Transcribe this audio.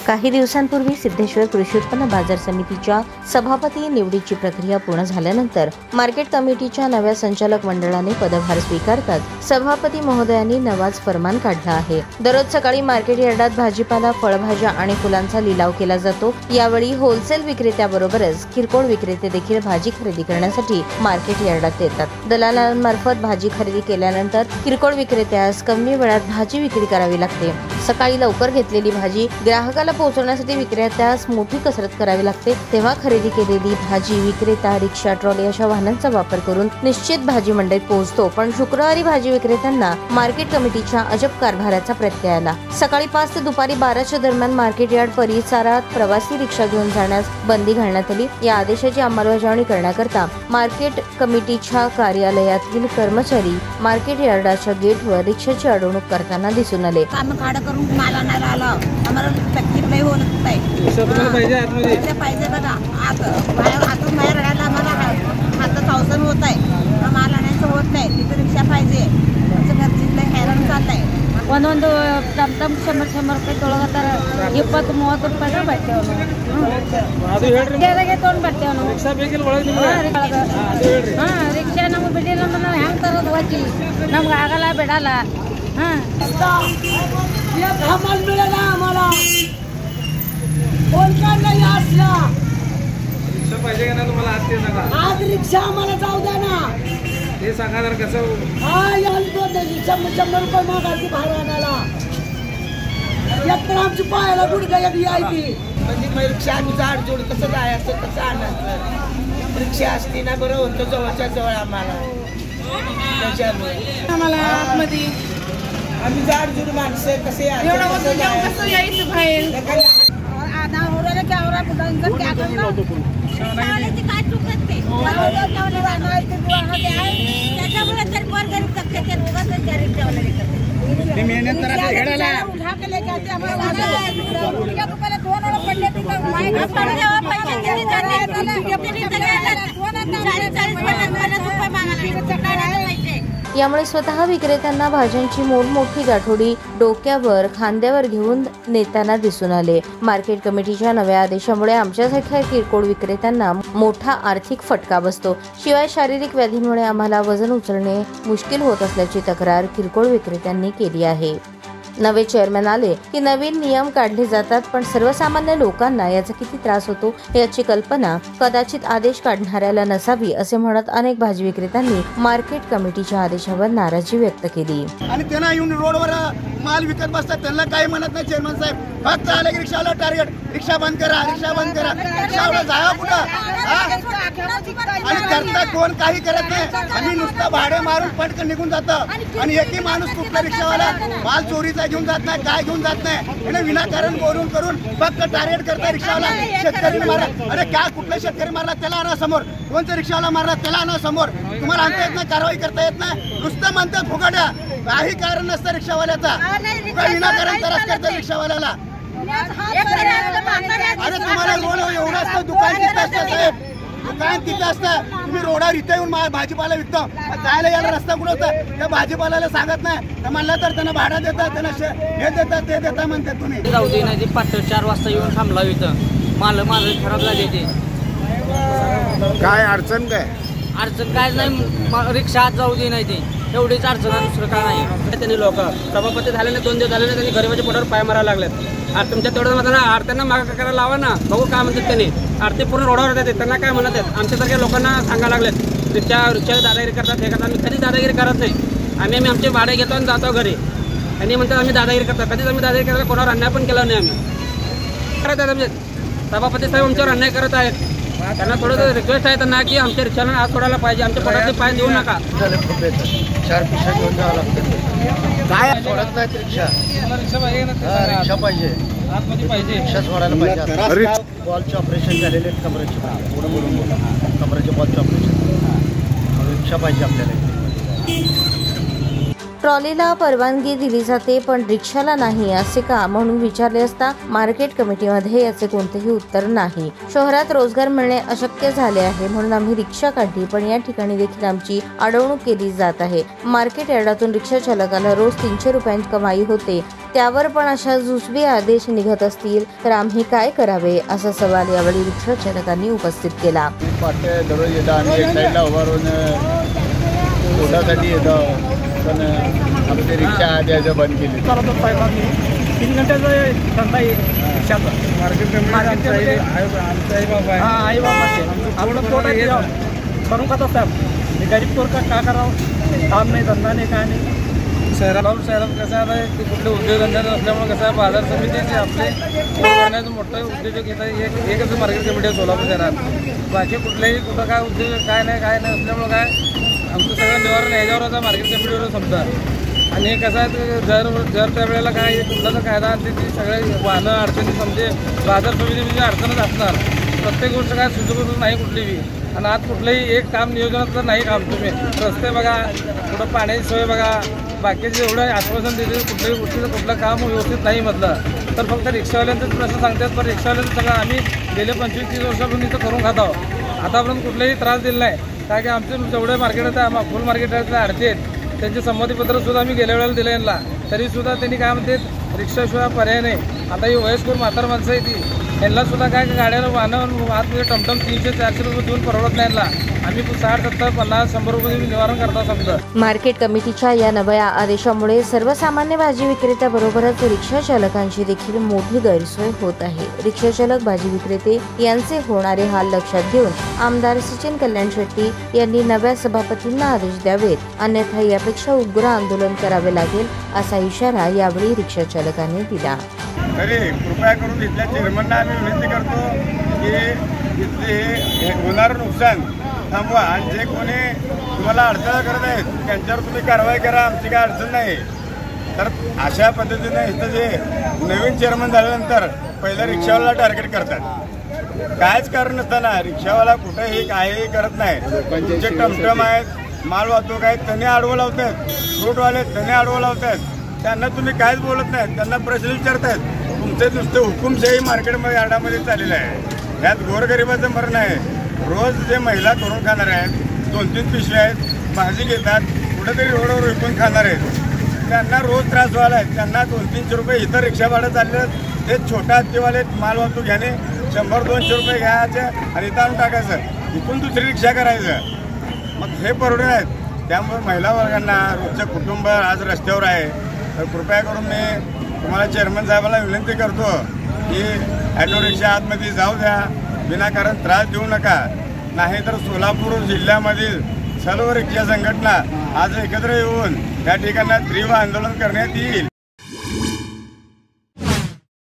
काही दिवसांपूर्वी सिद्धेश्वर कृषी उत्पन्न बाजार समितीच्या सभापती निवडीची प्रक्रिया पूर्ण झाल्यानंतर मार्केट कमिटीच्या नव्या संचालक मंडळाने पदभार स्वीकारताच सभापती महोदयांनी नवाच फरमान काढला आहे। दररोज सकाळी मार्केट यार्डात भाजीपाला, फळभाज्या आणि फुलांचा लिलाव केला जातो। यावेळी होलसेल विक्रेत्याबरोबरच किरकोळ विक्रेते देखील भाजी खरेदी करण्यासाठी मार्केट यार्डात येतात। दलालांमार्फत भाजी खरेदी केल्यानंतर किरकोळ विक्रेत्यास कमी वेळात भाजी विक्री करावी लागते। सकाळी लवकर घेतलेली भाजी ग्राहकाला पोहोचवण्यासाठी विक्रेत्यास मोठी कसरत करावी लागते। तेव्हा खरेदी केलेली भाजी विक्रेता रिक्षा, ट्रॉली अशा वाहनांचा वापर करून निश्चित भाजी मंडईत पोहोचतो। पण शुक्रवारी भाजी विक्रेत्यांना मार्केट कमिटीच्या अजब कारभाराचा प्रत्यय आला। सकाळी 5 ते दुपारी 12च्या दरम्यान मार्केट यार्ड परिसरात प्रवासी रिक्षा घेऊन जाण्यास बंदी घालण्यात आली। या आदेशाची अंमलबजावणी करण्याकरता मार्केट कमिटीच्या कार्यालयातील कर्मचारी मार्केट यार्डाच्या गेटवर रिक्षाची अडवणूक करताना दिसून आले। पाहिजे बघा आतून बाहेर रडायला आम्हाला हातात अवसन होत आहे, माल आणायचं होत नाही, तिथे रिक्षा पाहिजे। घरची हैराण चाललंय। ಒಂದೊಂದು ತಮ್ಮ 100 ರೂಪಾಯಿ ತೊಳಗತ್ತಾರ, 20-30 ರೂಪಾಯಿ ಬರ್ತೇವೆ ನಾವು ತೊಗೊಂಡು ಬರ್ತೇವೆ ನಾವು। ರಿಕ್ಷಾ ನಮ್ಗೆ ಬಿಡಿಲ್ಲ ಅಂದ್ರೆ ನಾವು ಹೆಂಗೆ ತರೋದು ಹೋಗಿ ನಮ್ಗೆ ಆಗಲ್ಲ ಬಿಡಲ್ಲ। माल मिळाला आम्हाला, कोण काढला असला रिक्षा पाहिजे का ना तुम्हाला? आज ते सांगा, आज रिक्षा आम्हाला जाऊ द्या ना, ते सांगा जर कसं। हा यांतो 100 रुपये मागायची भाडं आणायला। एकतर आमची पायाला गुडघा एक यायची म्हणजे रिक्षा आम्ही जाड जोड कसं जायचं, कसं आणायचं? रिक्षा असती ना बरं होतं जवळच्या जवळ आम्हाला। त्याच्यामुळे आम्हाला आतमध्ये आम्ही जाड जोड माणसं कसे यायचं बाहेर यामुळे स्वतः विक्रेत्यांना भाज्यांची मोठी गाठोडी डोक्यावर खांद्यावर घेऊन नेताना दिसून आले। मार्केट कमिटीच्या नव्या आदेशामुळे आमच्यासारख्या किरकोळ विक्रेत्यांना मोठा आर्थिक फटका बसतो। शिवाय शारीरिक व्याधींमुळे आम्हाला वजन उचलणे मुश्किल होत असल्याची तक्रार किरकोळ विक्रेत्यांनी केली आहे। नवे चेअरमॅन आले की नवीन नियम काढले जातात, पण सर्वसामान्य लोकांना याचा किती त्रास होतो याची कल्पना कदाचित आदेश काढणाऱ्याला नसावी, असे म्हणत अनेक भाजी विक्रेत्यांनी मार्केट कमिटीच्या आदेशावर नाराजी व्यक्त केली। आणि त्यांना येऊन रोडवर माल विकत बसतात, त्यांना काही म्हणत नाही चेअरमन साहेब। फक्त आले की रिक्षाला टार्गेट, रिक्षा बंद करा, रिक्षा बंद करा। रिक्षावाला जावा कुठं? आणि करता कोण काही करत नाही। आम्ही नुसतं भाडे मारून पटकन निघून जातं आणि एकही माणूस कुठला रिक्षावाला माल चोरीचा घेऊन जात नाही, काय घेऊन जात नाही। आणि विनाकारण बोलून करून फक्त टार्गेट करता रिक्षावाला। शेतकरी मारा, अरे काय कुठला शेतकरी मारला त्याला आणा समोर, कोणता रिक्षावाला मारला त्याला आणा समोर। तुम्हाला आणता येत नाही, कारवाई करता येत नाही, नुसतं म्हणतात फुगाड्या, काही कारण नसतं रिक्षावाल्याचा। विनाकारण त्रास करतात रिक्षावाल्याला। अरे तुम्हाला रोड एवढं असतं, दुकान तिथं असतं साहेब, दुकान तिथं असतं। तुम्ही रोडावर इथे येऊन भाजीपाला विकतो, जायला यायला रस्ता कुठं होता? त्या भाजीपाल्याला सांगत नाही तर म्हणलं तर त्यांना भाडं देतात, त्यांना हे देतात ते देतात म्हणतात। तुम्ही जाऊ दे नाही, पाठ 4 वाजता येऊन थांबला इथं, माल खराब झाले ते। काय अडचण? अडचण काय नाही, रिक्षा आत जाऊ दे नाही, ते एवढीच अडचण आहे, दुसरं काय नाही। त्यांनी लोक सभापती झाल्याने 2 दिवस झाले, त्यांनी गरिबाच्या पोटावर पाय मारायला लागलेत। आणि तुमच्या तेवढं म्हणतात ना, आरत्यांना मागं करायला लावा ना, बघू काय म्हणतात त्यांनी। आरती पूर्ण रोडावर येतात, त्यांना काय म्हणत आहेत? आमच्यासारख्या लोकांना सांगायला लागलेत रिक्षा दादागिरी करतात, हे करतात। आम्ही कधीच दादागिरी करत नाही। आम्ही आमचे भाडे घेतो आणि जातो घरी, आणि म्हणतात आम्ही दादागिरी करतो। कधीच आम्ही दादागिरी करतो, कोणावर अन्याय पण केला नाही आम्ही करत आहेत। आमचे सभापती साहेब आमच्यावर अन्याय करत आहेत, त्यांना थोडं रिक्वेस्ट आहे त्यांना की आमच्या रिक्षाला आज सोडायला पाहिजे, आमच्या पोटाचे पाय देऊ नका। 4 पिशा घेऊन जावं लागतं, काय सोडत नाही रिक्षा। रिक्षा पाहिजे ना, रिक्षा पाहिजे, आतमध्ये पाहिजे, रिक्षा सोडायला पाहिजे। बॉलचे ऑपरेशन झालेले आहेत, कमरेचे कमरेचे बॉलचे ऑपरेशन, रिक्षा पाहिजे आपल्याला। ट्रॉलीला परवानगी दिली जाते पण रिक्षाला नाही असे का म्हणून विचारले असता मार्केट कमिटीमध्ये याचे कोणतेही उत्तर नाही. शहरात रोजगार मिळणे अशक्य झाले आहे म्हणून आम्ही रिक्षा काढली, पण या ठिकाणी देखील आमची अडवणूक केली जात आहे. मार्केट यार्डातून रिक्षा चालकाला रोज 300 रुपयांची कमाई होते, त्यावर पण अशा जुजबी आदेश निघत असतील तर आम्ही काय करावे असा सवाल यावेळी रिक्षा चालकांनी उपस्थित केला. दररोज येतो आम्ही एक साईडला उभा राहून पोटासाठी येतो, पण आमची रिक्षा द्यायचं बंद केली. 3 घंट्याचा धंदा आहे रिक्षाचा. मार्केट कमिटी आई बाबा आपलं पोट आहे करून खात असतात. गरीब पोर का करावं, काम नाही, धंदा नाही, काय नाही. शहरात कसं आहे की कुठले उद्योगधंदे नसल्यामुळे कसं आहे बाजार समितीचे आपले करण्याचं मोठं उद्योजक येतं. एकच मार्केट कमिटी आहे सोलापूर शहरात. बाकी कुठल्याही कुठं काय उद्योग काय नाही असल्यामुळं काय आमचं सगळं निवारण ह्याच्यावर आता मार्केट कमिटीवर समजा. आणि कसं आहे जर त्या वेळेला काय कुठला कायदा आणते ती सगळे वाहनं अडचणी समजे बाजार समितीमध्ये अडचणच असणार. प्रत्येक गोष्ट काय सुचवत नाही कुठलीही. आणि आज कुठलंही एक काम नियोजनात नाही काम. तुम्ही रस्ते बघा, कुठं पाण्याची सोय बघा, बाकीचे एवढं आश्वासन देते कुठल्याही गोष्टीचं कुठलं काम व्यवस्थित नाही म्हटलं तर फक्त रिक्षावाल्यांचाच प्रश्न सांगतात. पण रिक्षावाल्यांचं सगळं आम्ही गेले 25-30 वर्षापासून इथं करून खात आहोत. आतापर्यंत कुठलाही त्रास दिला नाही. कारण की आमचे जेवढे मार्केट आहे फुल मार्केट आडते आहेत त्यांचे संमतीपत्रसुद्धा आम्ही गेल्या वेळेला दिलं यांना, तरीसुद्धा त्यांनी काय म्हणते रिक्षाशिवाय पर्याय नाही. आता ही वयस्कर म्हातार माणसं आहे ती, यांना सुद्धा काय गाड्याला वाहनं आतमध्ये टमटम 300-400 रुपये देऊन परवडत नाही यांना. आम्ही 60, 70, 50, 100 रुपये निवारण करता समजा. मार्केट कमिटीच्या या नव्या आदेशामुळे सर्वसामान्य भाजी विक्रेत्याबरोबरच रिक्षा चालकांची देखील मोठी गैरसोय होत आहे. रिक्षा चालक, भाजी विक्रेते यांचे होणारे हाल लक्षात घेऊन आमदार सचिन कल्याण शेट्टी यांनी नव्या सभापतींना आदेश द्यावेत, अन्यथा यापेक्षा उग्र आंदोलन करावे लागेल असा इशारा यावेळी रिक्षा चालकांनी दिला. तरी कृपया करून इथल्या चेअरमनना आम्ही विनंती करतो की इथले हे होणारं नुकसान थांबवा आणि जे कोणी तुम्हाला अडचण करत आहेत त्यांच्यावर तुम्ही कारवाई करा. आमची काय अडचण नाही. तर अशा पद्धतीनं इथं जे नवीन चेअरमन झाल्यानंतर पहिलं रिक्षावाला टार्गेट करतात. कायच कारण नसताना रिक्षावाला कुठेही काहीही करत नाही. तुमचे टमटम आहेत, माल वाहतूक आहेत, त्यांनी आडवं लावतात. फ्रूटवाले त्यांनी आडवं लावतात. त्यांना तुम्ही काहीच बोलत नाहीत, त्यांना प्रश्न विचारतायत. तुमचे नुसते हुकुमशाही मार्केटमध्ये यार्डामध्ये चाललेलं आहे. यात गोरगरिबाचं मरण आहे. रोज जे महिला करून खाणार आहेत, 2-3 पिशव्या आहेत, भाजी घेतात, कुठेतरी रोडवर विकून खाणार आहेत, त्यांना रोज त्रास व्हायला आहे. त्यांना 200-300 रुपये इथं रिक्षा भाडं चाललं. ते छोटा हत्तीवाले माल वाहतूक घ्याने 100-200 रुपये घ्यायचे आणि इथं आणून टाकायचं, इथून दुसरी रिक्षा करायचं. मग हे परवडे आहेत. त्यामुळे महिला वर्गांना रोजचं कुटुंब आज रस्त्यावर आहे. तर कृपया करून मी तुम्हाला चेअरमन साहेबांना विनंती करतो की ॲटो रिक्षा आतमध्ये जाऊ द्या, विनाकारण त्रास देऊ नका. नाहीतर सोलापूर जिल्ह्यामधील सर्व रिक्षा संघटना आज एकत्र येऊन त्या ठिकाणी तीव्र आंदोलन करण्यात येईल.